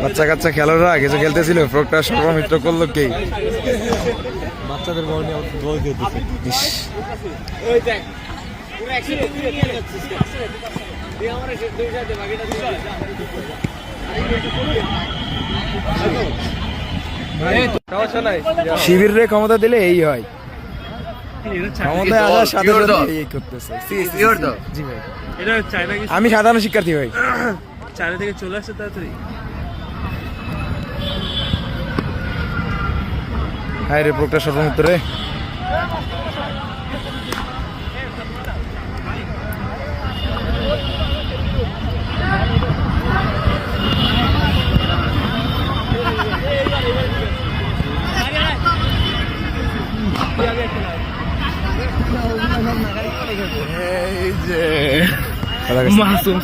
বাচ্চা কাচ্চা খেলোয়াড়রা কিছু খেলতেছিল, ফ্রকটা সর্বমিত্র করলো কে? বাচ্চাদের বল নিয়ে গোল দিতেছে। শিবিরে ক্ষমতা দিলে এই হয়, ক্ষমতায় আসার সাথে সাথে এই করতেছে। আমি সাধারণ শিক্ষার্থী ভাই, চায়না থেকে চলে আসছে তাড়াতাড়ি। হায় রে প্রকটা সর্বমিত্র রে। এই যে মাসুম